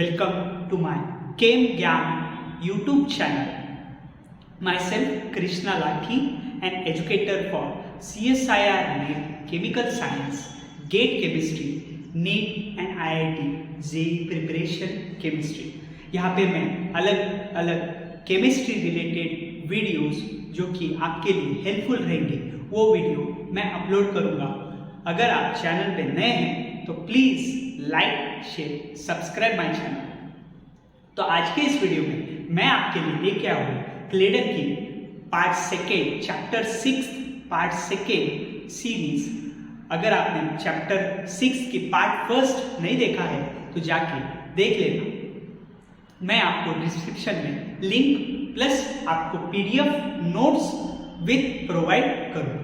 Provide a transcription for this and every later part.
Welcome to my Chem Gyan YouTube channel. Myself Krishna Lathi, an educator for CSIR NEET Chemical Science, GATE Chemistry, NEET and IIT JEE Preparation Chemistry. यहाँ पे मैं अलग अलग chemistry related videos जो कि आपके लिए helpful रहेंगे वो वीडियो मैं अपलोड करूँगा। अगर आप चैनल पे नए हैं तो please like share subscribe my channel. तो आज के इस वीडियो में मैं आपके लिए लेके आया हूँ क्लेडन की part second chapter 6 part second series. अगर आपने चैप्टर 6 की पार्ट फर्स्ट नहीं देखा है तो जाके देख लेना। मैं आपको डिस्क्रिप्शन में लिंक प्लस आपको पीडीएफ नोट्स विद प्रोवाइड करूँगा।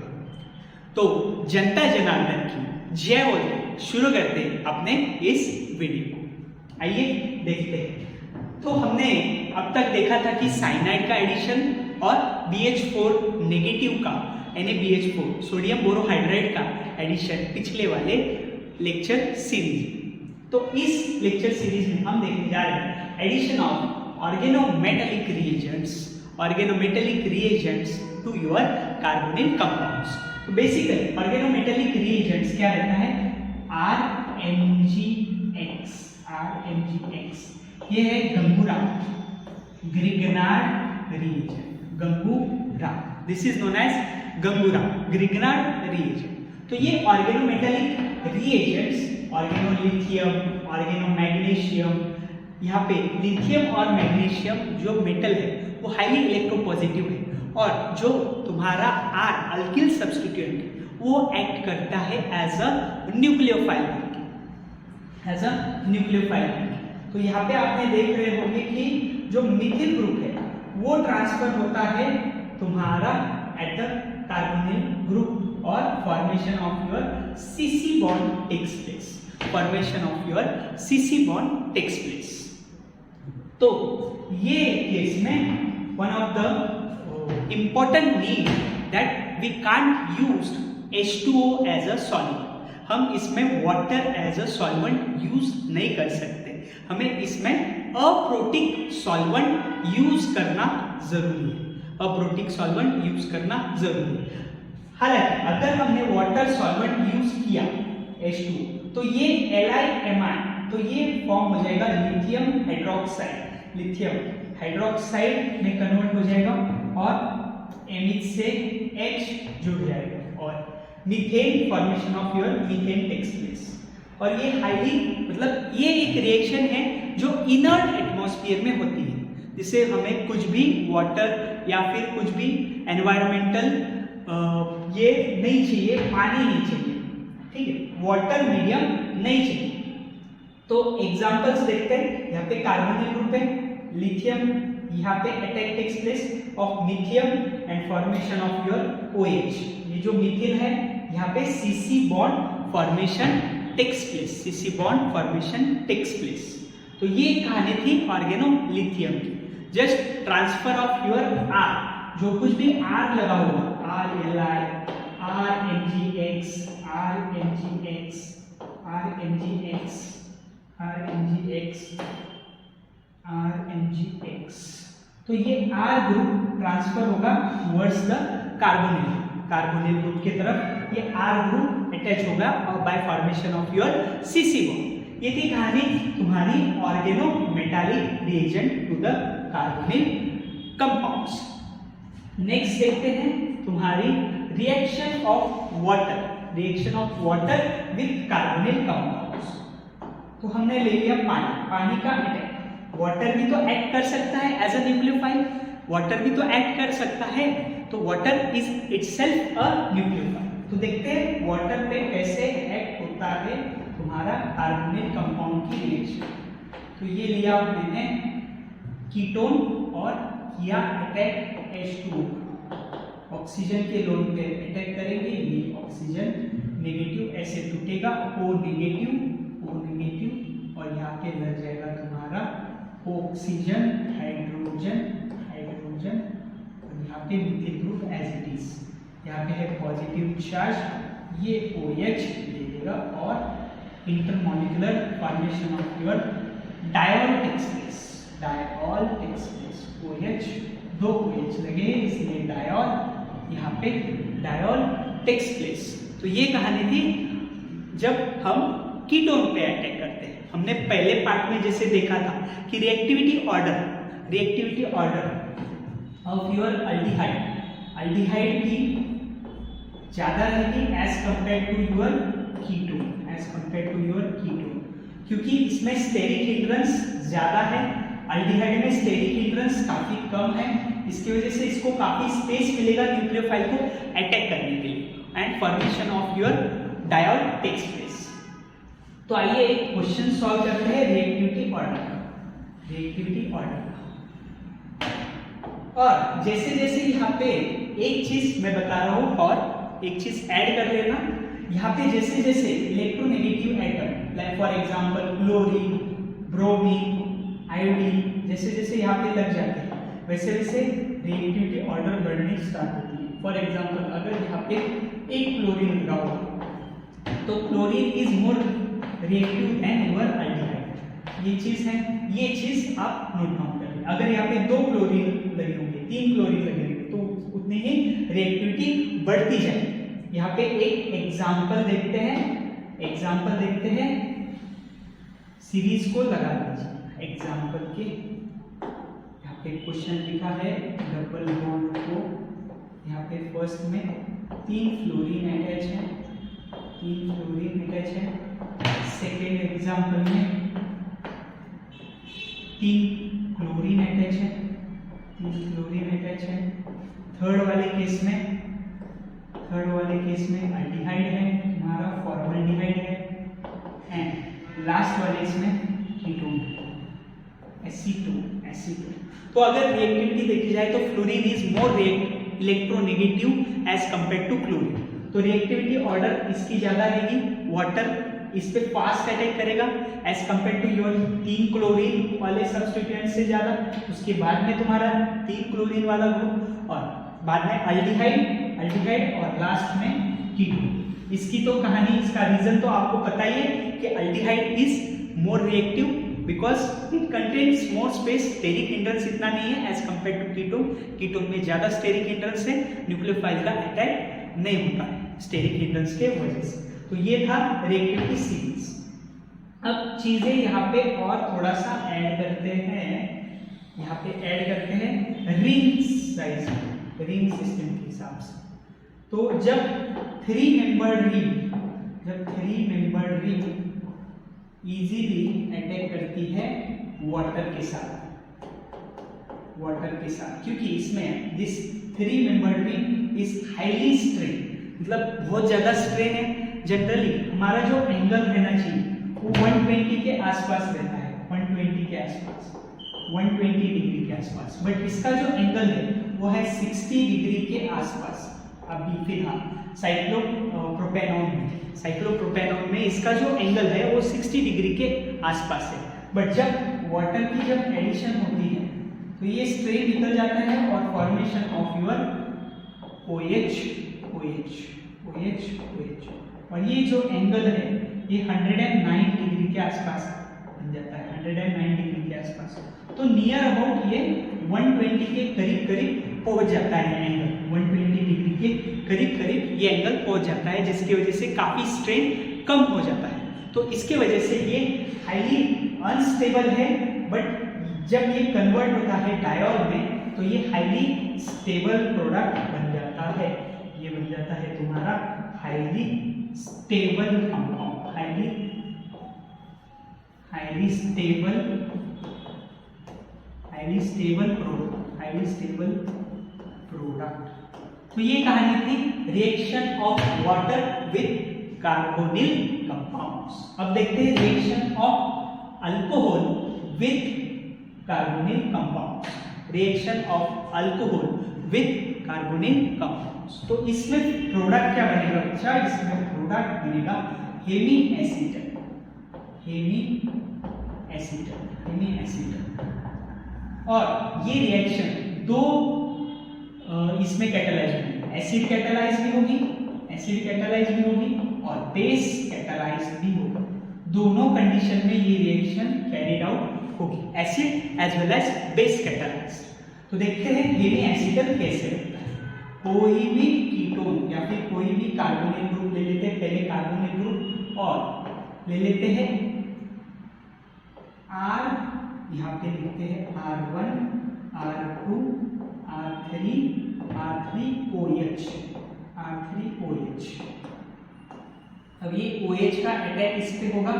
तो जनता जनार्दन की जय बोल के शुरू करते हैं अपने इस वीडियो को। आइए देखते हैं। तो हमने अब तक देखा था कि साइनाइड का एडिशन और BH4 नेगेटिव का NaBH4 सोडियम बोरोहाइड्राइड का एडिशन पिछले वाले लेक्चर सीरीज। तो इस लेक्चर सीरीज में हम देखने जा रहे हैं addition of organometallic reagents to your carbonyl compounds. तो बेसिकली ऑर्गेनोमेटेलिक रिएजेंट्स क्या रहता है? RMgX ये है गंगूरा, ग्रिगनार्ड रिएजेंट, गंगूरा, दिस इज नोन एज गंगूरा ग्रिगनार्ड रिएजेंट। तो ये ऑर्गेनोमेटेलिक रिएजेंट्स ऑर्गेनोलिथियम, ऑर्गेनोमैग्नीशियम, यहाँ पे लिथियम और मैग्नीशियम जो मेटल है वो हाईली इलेक्ट्रोपॉजिटिव है और जो तुम्हारा R अल्किल सब्स्टिट्यूएंट वो एक्ट करता है एज अ न्यूक्लियोफाइल, तो यहाँ पे आपने देख रहे होंगे कि जो मिथिल ग्रुप है वो ट्रांसफर होता है तुम्हारा एट द कार्बोनिल ग्रुप और formation of your CC bond takes place. तो ये केस में one of the important need that we can't use H2O as a solvent. हम इसमें water as a solvent use नहीं कर सकते, हमें इसमें अप्रोटिक सॉल्वेंट यूज करना जरूरी है। हालांकि अगर हमने वाटर सॉल्वेंट यूज किया H2O तो ये LiMi, तो ये फॉर्म हो जाएगा लिथियम हाइड्रोक्साइड में कन्वर्ट हो जाएगा और एमिथ से H जुड़ जाएगा और methane formation of your methane takes place. और ये हाईली मतलब ये एक रिएक्शन है जो इनर्ट एटमॉस्फेयर में होती है, जिसे हमें कुछ भी वाटर या फिर कुछ भी एनवायरमेंटल ये नहीं चाहिए, पानी नहीं चाहिए, ठीक है, वाटर मीडियम नहीं चाहिए। तो एग्जांपल्स देखते हैं। यहाँ पे कार्बोनिल ग्रुप है, लिथियम, यहाँ पे अटैक टेक्स प्लेस ऑफ मिथियम and formation of your OH। ये जो मिथिल है यहाँ पे CC bond formation takes place. तो ये कहानी थी ऑर्गेनोलिथियम की। Just transfer of your R, जो कुछ भी R लगा हुआ, RMgX, तो ये R ग्रुप ट्रांसफर होगा टुवर्ड्स द कार्बोनिल ग्रुप की तरफ। ये R ग्रुप अटैच होगा और by formation of your CC bond. ये थी कहानी तुम्हारी organometallic reagent to the carbonyl compounds. Next देखते हैं तुम्हारी reaction of water with carbonyl compounds. तो हमने ले लिया पानी का अटैक। वाटर भी तो एक्ट कर सकता है एज अ न्यूक्लियोफाइल, तो water is itself a nucleophile. तो देखते हैं वाटर पे कैसे एक्ट होता है तुम्हारा कार्बोनिल कंपाउंड की रिएक्शन। तो ये लिया मैंने कीटोन और किया अटैक H2O, ऑक्सीजन के लोन पे अटैक करेंगे, ये ऑक्सीजन नेगेटिव ऐसे टूटेगा, O नेगेटिव और यहाँ पे लग जाएगा तुम्हारा ऑक्सीजन, हाइड्रोजन और यहाँ पे methyl group as it is. यहाँ पे है पॉजिटिव चार्ज, ये OH ले लेगा और intermolecular formation of your diol takes place, diol takes place, OH, दो OH लगे इसलिए डायोल, यहाँ पे डायोल टेक्स प्लेस। तो ये कहानी थी जब हम कीटोन पे अटैक करते हैं। हमने पहले पार्ट में जैसे देखा था कि reactivity order of your aldehyde की ज्यादा रहेगी as compare to your ketone, क्योंकि इसमें स्टेरिक हिंड्रेंस ज्यादा है, अल्डिहाइड में स्टेरिक हिंड्रेंस काफी कम है। इसकी वजह से इसको काफी स्पेस मिलेगा न्यूक्लियोफाइल को अटैक करने के लिए and formation of your diol takes place. तो आइए एक क्वेश्चन सॉल्व करते हैं रिएक्टिविटी ऑर्डर। और जैसे जैसे यहाँ पे एक चीज मैं बता रहा हूँ और एक चीज ऐड कर लेना, यहाँ पे जैसे जैसे electronegative atom like for example chlorine, bromine, iodine जैसे जैसे यहाँ पे लग जाते हैं वैसे वैसे रिएक्टिविटी ऑर्डर बढ़ने स्टार्ट होती है। फॉर एग्जांपल अगर यहाँ पे एक क्लोरीन लगा हुआ तो chlorine is more reactive than your aldehyde. ये चीज है, ये चीज आप नोट डाउन कर लें। अगर यहाँ पे दो क्लोरीन लगे होंगे, तीन क्लोरीन लगे होंगे तो उतनी ही रिएक्टिविटी बढ़ती जाएगी। यहाँ पे एक एग्जांपल देखते हैं, सीरीज को लगा दीजिए। एग्जांपल के यहाँ पे क्वेश्चन लिखा है डबल बॉन्ड को, यहाँ पे फर्स्ट में तीन फ्लोरीन अटैच है, सेकेंड एग्जांपल में तीन क्लोरीन अटैच है, थर्ड वाले केस में अल्डिहाइड है, हमारा फॉर्मल्डिहाइड है, एंड लास्ट वाले इसमें कीटोन Sc2। तो अगर रिएक्टिविटी देखी जाए तो fluorine is more electronegative as compare to chlorine. तो रिएक्टिविटी ऑर्डर इसकी ज्यादा रहेगी, वाटर इस पे फास्ट अटैक करेगा एज कंपेयर टू योर तीन क्लोरीन वाले सब्स्टिट्यूएंट से ज्यादा। उसके बाद में तुम्हारा तीन क्लोरीन वाला ग्रुप और बाद में अल्डिहाइड और लास्ट में कीटोन। इसकी तो कहानी, इसका रीजन तो आपको पता ही है कि aldehyde is more reactive because it contains more space, steric hindrance इतना नहीं है एज कंपेयर टू कीटोन में ज्यादा स्टेरिक हिंड्रेंस है, न्यूक्लियोफाइल का अटैक नहीं होता है स्टेरिक हिंड्रेंस के वजह से। तो ये था रिएक्टिविटी सीरीज। अब चीजें यहाँ पे और थोड़ा सा ऐड करते हैं, यहाँ पे ऐड करते हैं रिंग साइज, रिंग सिस्टम के हिसाब से। तो जब three membered ring easily attack करती है वाटर के साथ, क्योंकि इसमें this three membered ring is highly strain, मतलब बहुत ज्यादा स्ट्रेन है। जनरली हमारा जो एंगल रहना चाहिए वो 120 के आसपास रहता है, 120 के आसपास, 120 डिग्री के आसपास, बट इसका जो एंगल है वो है 60 डिग्री के आसपास। अभी फिलहाल साइक्लोप्रोपेनॉन में इसका जो एंगल है वो 60 डिग्री के आसपास है। बट जब वाटर की एडिशन होती है तो ये स्ट्रेन निकल जाता है और फॉर्मेशन ऑफ योर OH, और ये जो एंगल है ये 109 डिग्री के आसपास बन जाता है, 109 डिग्री के आसपास। तो नियर अबाउट ये 120 के करीब पहुंच जाता है एंगल, 120 डिग्री के करीब ये एंगल पहुंच जाता है, जिसकी वजह से काफी स्ट्रेन कम हो जाता है। तो इसके वजह से ये हाईली अनस्टेबल है, बट जब ये कन्वर्ट होता है डायोल में तो ये हाईली स्टेबल प्रोडक्ट बन जाता है। ये बन जाता है तुम्हारा highly stable compound, highly stable product. तो ये कहानी थी reaction of water with carbonyl compounds. अब देखते हैं reaction of alcohol with carbonyl compounds. Reaction of alcohol with carbonyl compounds. तो इसमें प्रोडक्ट क्या बनेगा बच्चा? इसमें प्रोडक्ट बनेगा हेमी एसीटल। और ये रिएक्शन दो इसमें कैटालाइज होगी, एसिड कैटालाइज भी होगी और बेस कैटालाइज भी होगी। दोनों कंडीशन में ये रिएक्शन कैरिड आउट होगी, acid as well as base catalysed. तो देखते हैं हेमी एसिटल कैसे होता है। कोई भी कीटोन या फिर कोई भी कार्बोनिल ग्रुप ले लेते हैं, पहले कार्बोनिल ग्रुप और ले लेते हैं R, यहाँ पे लिखते हैं R1, R2, R3, R3OH, R3OH। अब ये OH का अटैक इस पे होगा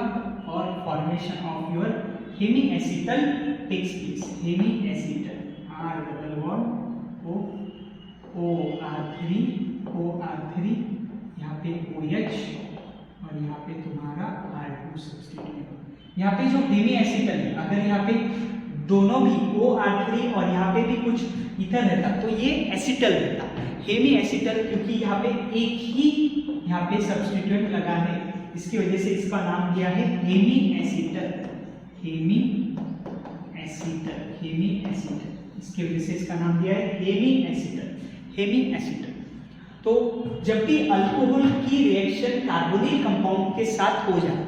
और formation of your hemiacetal takes place. Hemiacetal R double bond O R3 यहाँ पे OH और यहाँ पे तुम्हारा R2 सब्स्टिट्यूट। यहाँ पे जो हेमी एसिटल है, अगर यहाँ पे दोनों भी OR3 और यहाँ पे भी कुछ इथर रहता तो ये एसिटल रहता, हेमी एसिटल, क्योंकि यहाँ पे एक ही यहाँ पे सब्स्टिट्यूएंट लगा है, इसकी वजह से इसका नाम दिया है हेमी एसिटल। हेमी एसिटल, इसकी वजह से इसका नाम दिया है हेमी एसिटल। तो जब भी अल्कोहल की रिएक्शन कार्बोनिल कंपाउंड के साथ हो जाए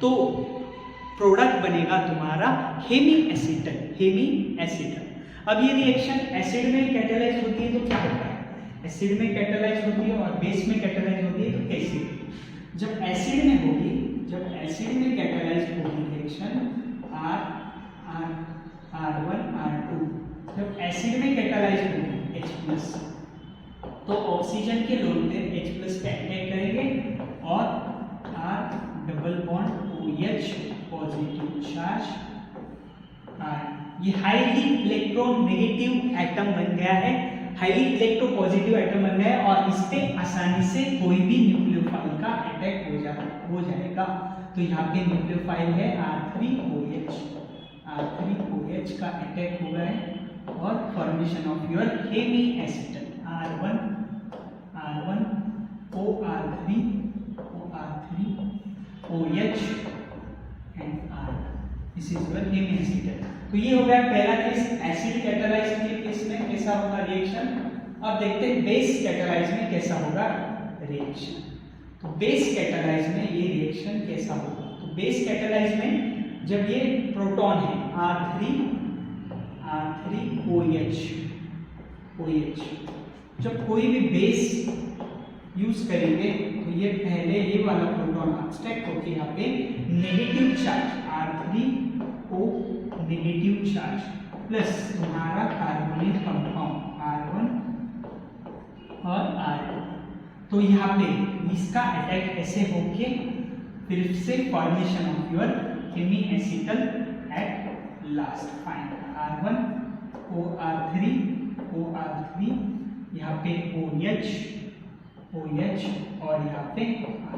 तो प्रोडक्ट बनेगा तुम्हारा हेमी एसिटल। अब ये रिएक्शन एसिड में कैटालाइज होती है तो क्या होता है, एसिड में कैटालाइज होती है और बेस में कैटालाइज होती है तो कैसे? जब एसिड में कैटालाइज होगी रिएक्शन R1 R2, जब एसिड में कैटालाइज होगी H+, तो ऑक्सीजन के लोन पे H+ पे अटैक करेंगे और R double bond OH positive charge, ये हाईली इलेक्ट्रोनेगेटिव एटम बन गया है, हाईली इलेक्ट्रोपॉजिटिव एटम बन गया है और इस पे आसानी से कोई भी न्यूक्लियोफाइल का अटैक हो जाएगा। तो यहाँ पे न्यूक्लियोफाइल है R3OH का अटैक हो गया है और formation of your hemiacetal R1 OR3 OH and R, this is your hemiacetal. तो ये हो गया पहला केस, एसिड कैटालाइज के केस में कैसा होगा रिएक्शन। अब देखते हैं बेस कैटालाइज में कैसा होगा रिएक्शन। तो बेस कैटालाइज में ये रिएक्शन कैसा होगा, तो बेस कैटालाइज में जब ये प्रोटॉन है R3OH, जब कोई भी बेस यूज करेंगे तो ये पहले ये वाला प्रोटॉन अब्स्ट्रैक्ट होकर यहाँ पे negative charge R3O negative charge plus तुम्हारा कार्बोनिल कंपाउंड R1 और R2, तो यहाँ पे इसका अटैक ऐसे होके फिर से formation of your hemiacetal at last final R1 OR3 यहाँ पे OH और यहाँ पे R।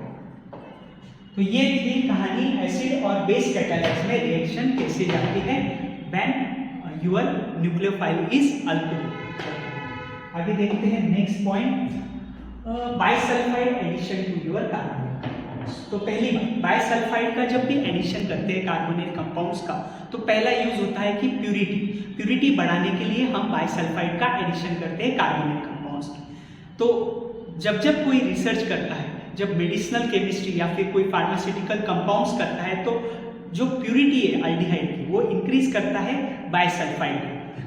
तो ये थी कहानी एसिड और बेस कैटालाइज में रिएक्शन कैसे जाती है when your nucleophile is alcohol. आगे देखते हैं next point, bisulphide addition to your carbonyl compounds. तो पहली बात, बाइसल्फाइड का जब भी एडिशन करते हैं कार्बोनिल कंपाउंड्स का तो पहला यूज होता है कि प्यूरिटी बढ़ाने के लिए हम बाइसल्फाइड का एडिशन करते हैं कार्बोनिल कंपाउंड्स की। तो जब कोई रिसर्च करता है, जब मेडिसिनल केमिस्ट्री या फिर कोई फार्मास्यूटिकल कंपाउंड्स करता है तो जो प्यूरिटी है अल्डिहाइड की वो इंक्रीज करता है बाइसल्फाइड,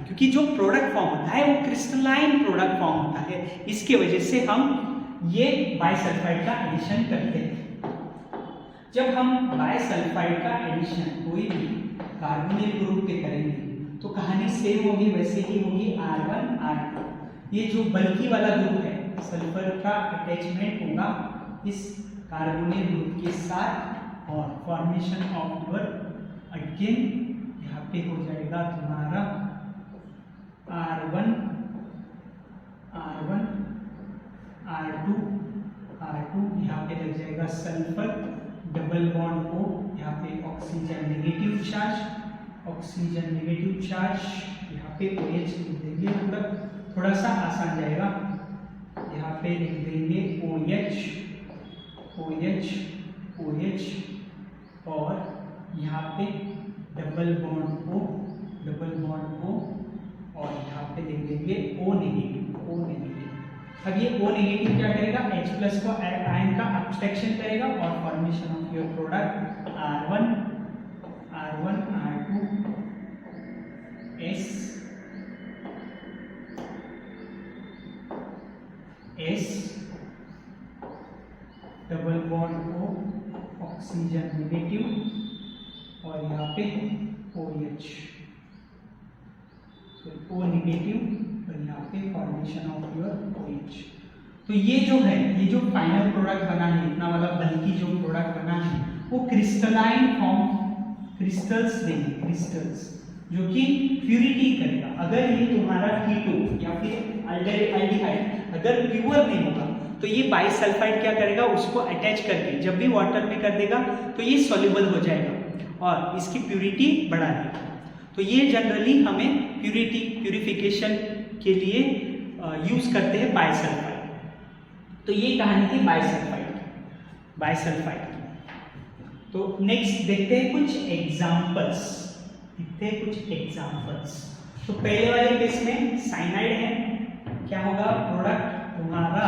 क्योंकि जो प्रोडक्ट फॉर्म होता है वो क्रिस्टलाइन प्रोडक्ट फॉर्म होता है, इसके वजह से हम ये बाइसल्फाइड का एडिशन करते हैं। जब हम बाइसल्फाइड का एडिशन कोई भी कार्बोनिल ग्रुप पे करेंगे तो कहानी सेम होगी, वैसे ही होगी R1 R2। ये जो बल्कि वाला ग्रुप है सल्फर का अटैचमेंट होगा इस कार्बोनिल ग्रुप के साथ और फॉर्मेशन ऑफ योर अगेन यहाँ पे हो जाएगा तुम्हारा R1 R2 यहाँ पे लग जाएगा सल्फर डबल बॉन्ड O, यहाँ पे ऑक्सीजन नेगेटिव चार्ज यहाँ पे OH लिख देंगे, मतलब थोड़ा सा आसान जाएगा, यहाँ पे लिख देंगे OH और यहाँ पे डबल बॉन्ड O और यहाँ पे लिख देंगे O नेगेटिव। अब ये O नेगेटिव क्या करेगा, H+ को आयन का अब्स्ट्रैक्शन करेगा और formation of your product R1 R2 S double bond O, oxygen negative और यहाँ पे OH, तो O नेगेटिव और यहाँ पे फॉर्मेशन ऑफ योर OH। तो ये जो है, ये जो फाइनल प्रोडक्ट बना है, इतना वाला बल्कि जो प्रोडक्ट बना है वो क्रिस्टलाइन फॉर्म, क्रिस्टल्स देंगे, क्रिस्टल्स जो कि प्यूरिटी करेगा। अगर ये तुम्हारा कीटो या फिर अल्डिहाइड अगर प्योर नहीं होगा तो ये बाइसल्फाइड क्या करेगा, उसको अटैच करके जब भी वाटर में कर देगा तो ये सॉल्युबल हो जाएगा और इसकी प्यूरिटी बढ़ा देगा। तो ये जनरली हमें प्यूरिफिकेशन के लिए यूज करते हैं बाइसल्फाइड। तो ये कहानी थी बाइसल्फाइड की। तो नेक्स्ट देखते हैं कुछ एग्जांपल्स, तो पहले वाले केस में साइनाइड है, क्या होगा प्रोडक्ट तुम्हारा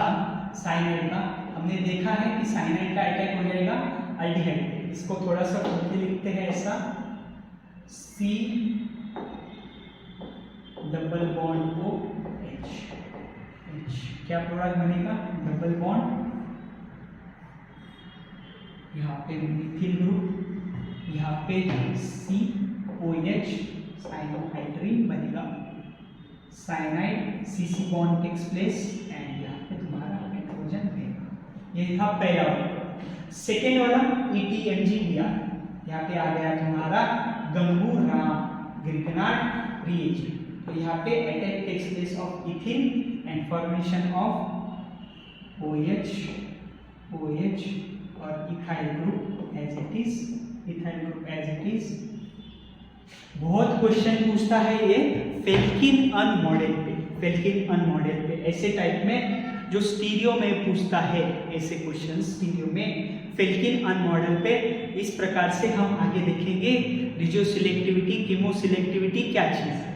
साइनाइड का। हमने देखा है कि साइनाइड का अटैक हो जाएगा अल्डिहाइड। इसको थोड़ा सा खोल के लिखते हैं ऐसा, C डबल बॉन्ड OH, क्या प्रोडक्ट बनेगा, डबल बॉन्ड, यहाँ पे मिथिल ग्रुप, यहाँ पे COH साइनोहाइड्रीन बनेगा, cyanide CC bond takes place and यहाँ पे तुम्हारा हाइड्रोजन बनेगा। ये था पहला वाला। सेकेंड वाला ETMgBr, यहाँ पे आ गया तुम्हारा गंगूर राम ग्रिगनार्ड रिएजेंट। तो यहाँ पे attack takes place of ethyl and formation of OH और ethyl group as it is। बहुत क्वेश्चन पूछता है ये फेल्किन अन मॉडल पे, ऐसे टाइप में जो स्टीरियो में पूछता है, ऐसे क्वेश्चन स्टीरियो में फेल्किन अन मॉडल पे। इस प्रकार से हम आगे देखेंगे रिजियो सिलेक्टिविटी, कीमो सिलेक्टिविटी क्या चीज है।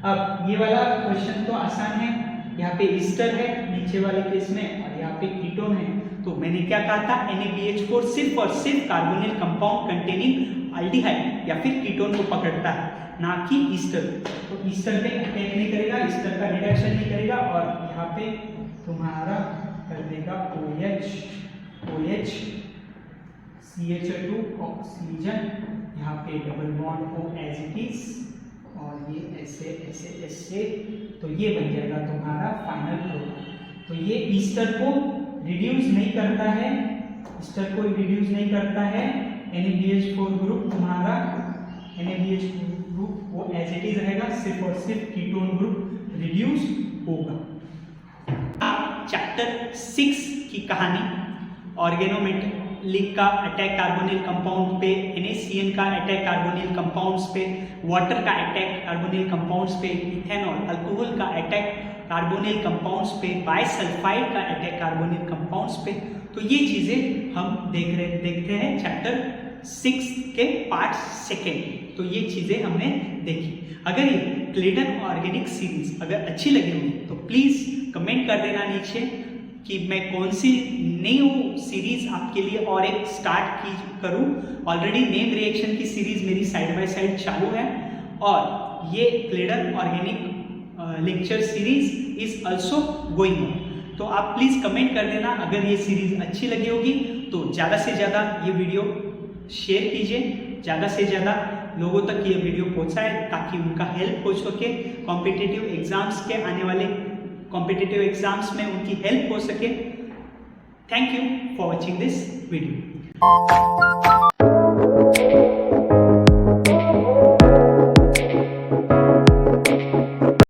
अब ये वाला क्वेश्चन तो आसान है, यहाँ पे ईस्टर है नीचे वाले केस में और यहाँ पे कीटोन है। तो मैंने क्या कहा था, NaBH4 सिर्फ और सिर्फ कार्बोनिल कंपाउंड कंटेनिंग अल्डिहाइड या फिर कीटोन को पकड़ता है, ना कि ईस्टर। तो ईस्टर पे अटैक नहीं करेगा, ईस्टर का रिडक्शन नहीं करेगा और यहाँ पे तुम्हारा कर देगा OH CH2 ऑक्सीजन, यहाँ पे double bond O as it is और ये ऐसे। तो ये बन जाएगा तुम्हारा फाइनल प्रोडक्ट। तो ये ईस्टर को रिड्यूस नहीं करता है, NaBH4 ग्रुप तुम्हारा, NaBH4 ग्रुप वो एज इट इज रहेगा, सिर्फ और सिर्फ कीटोन ग्रुप रिड्यूस होगा। चैप्टर 6 की कहानी, ऑर्गेनोमेटेलिक का अटैक कार्बोनिल कंपाउंड पे, NaCN का अटैक कार्बोनिल कंपाउंड्स पे, वाटर का अटैक कार्बोनिल कंपाउंड्स पे, इथेनॉल अल्कोहल का अटैक कार्बोनिल कंपाउंड्स पे, बाइसल्फाइड का अटैक कार्बोनिल कंपाउंड्स पे। तो ये चीजें हम देखते हैं चैप्टर 6 के पार्ट 2। तो ये चीजें हमने देखी। अगर ये क्लेडन ऑर्गेनिक सीरीज अगर अच्छी लगी हुई तो प्लीज कमेंट कर देना नीचे कि मैं कौन सी न्यू सीरीज आपके लिए और एक स्टार्ट करूं। ऑलरेडी नेम रिएक्शन की सीरीज मेरी साइड बाय साइड चालू है और ये Clayden organic lecture series is also going on. तो आप प्लीज कमेंट कर देना अगर ये सीरीज अच्छी लगी होगी तो ज़्यादा से ज़्यादा ये वीडियो शेयर कीजिए, ज़्यादा से ज़्यादा लोगों तक ये वीडियो पहुंचाए ताकि उनका हेल्प हो सके, कॉम्पिटिटिव एग्जाम्स के आने वाले कॉम्पिटिटिव एग्जाम्स में उनकी हेल्प हो सके। Thank you for watching this video.